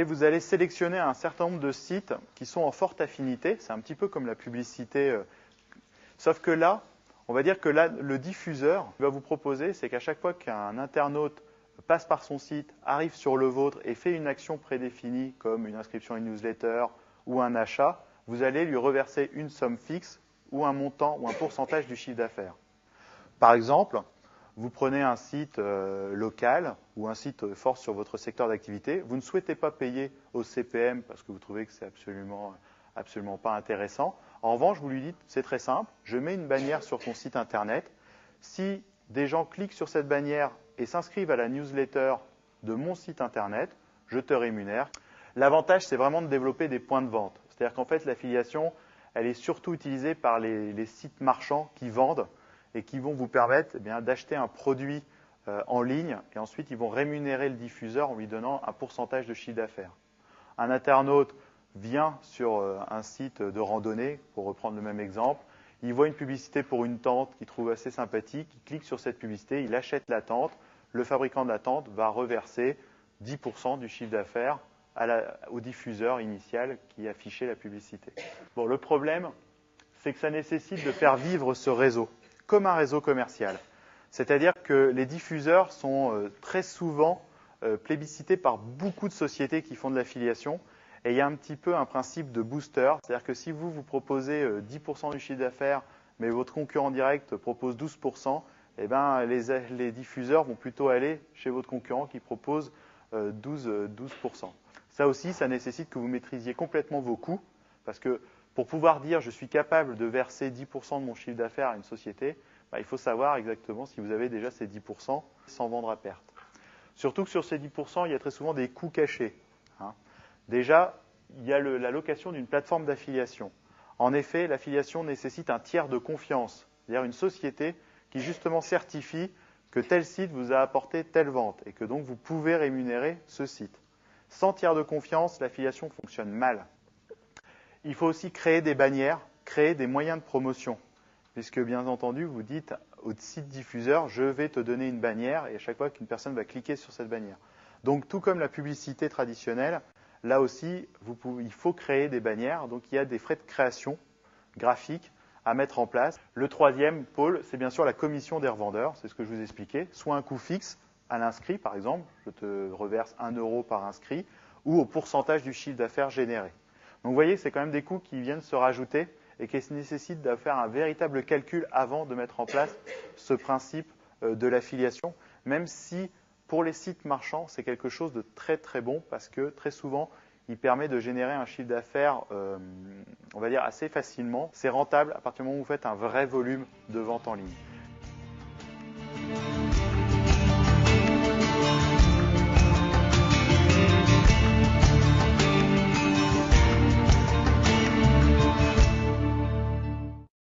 Et vous allez sélectionner un certain nombre de sites qui sont en forte affinité. C'est un petit peu comme la publicité. Sauf que là, on va dire que là, le diffuseur va vous proposer, c'est qu'à chaque fois qu'un internaute passe par son site, arrive sur le vôtre et fait une action prédéfinie comme une inscription à une newsletter ou un achat, vous allez lui reverser une somme fixe ou un montant ou un pourcentage du chiffre d'affaires. Par exemple, vous prenez un site local ou un site fort sur votre secteur d'activité, vous ne souhaitez pas payer au CPM parce que vous trouvez que c'est absolument pas intéressant. En revanche, vous lui dites, c'est très simple, je mets une bannière sur ton site internet. Si des gens cliquent sur cette bannière et s'inscrivent à la newsletter de mon site internet, je te rémunère. L'avantage, c'est vraiment de développer des points de vente. C'est-à-dire qu'en fait, l'affiliation, elle est surtout utilisée par les sites marchands qui vendent et qui vont vous permettre d'acheter un produit en ligne et ensuite ils vont rémunérer le diffuseur en lui donnant un pourcentage de chiffre d'affaires. Un internaute vient sur un site de randonnée, pour reprendre le même exemple, il voit une publicité pour une tente qu'il trouve assez sympathique, il clique sur cette publicité, il achète la tente, le fabricant de la tente va reverser 10% du chiffre d'affaires au diffuseur initial qui affichait la publicité. Bon, le problème, c'est que ça nécessite de faire vivre ce réseau, comme un réseau commercial. C'est-à-dire que les diffuseurs sont très souvent plébiscités par beaucoup de sociétés qui font de l'affiliation. Et il y a un petit peu un principe de booster. C'est-à-dire que si vous proposez 10% du chiffre d'affaires, mais votre concurrent direct propose 12%, eh ben, les diffuseurs vont plutôt aller chez votre concurrent qui propose 12%. Ça aussi, ça nécessite que vous maîtrisiez complètement vos coûts, parce que pour pouvoir dire je suis capable de verser 10% de mon chiffre d'affaires à une société, il faut savoir exactement si vous avez déjà ces 10% sans vendre à perte. Surtout que sur ces 10%, il y a très souvent des coûts cachés. Déjà, il y a la location d'une plateforme d'affiliation. En effet, l'affiliation nécessite un tiers de confiance, c'est-à-dire une société qui justement certifie que tel site vous a apporté telle vente et que donc vous pouvez rémunérer ce site. Sans tiers de confiance, l'affiliation fonctionne mal. Il faut aussi créer des bannières, créer des moyens de promotion. Puisque bien entendu, vous dites au site diffuseur, je vais te donner une bannière, et à chaque fois qu'une personne va cliquer sur cette bannière. Donc tout comme la publicité traditionnelle, là aussi, il faut créer des bannières, donc il y a des frais de création graphique à mettre en place. Le troisième pôle, c'est bien sûr la commission des revendeurs, c'est ce que je vous expliquais, soit un coût fixe à l'inscrit, par exemple, je te reverse 1 € par inscrit, ou au pourcentage du chiffre d'affaires généré. Donc vous voyez, c'est quand même des coûts qui viennent se rajouter et qui nécessitent de faire un véritable calcul avant de mettre en place ce principe de l'affiliation, même si pour les sites marchands, c'est quelque chose de très très bon parce que très souvent, il permet de générer un chiffre d'affaires, on va dire, assez facilement. C'est rentable à partir du moment où vous faites un vrai volume de vente en ligne.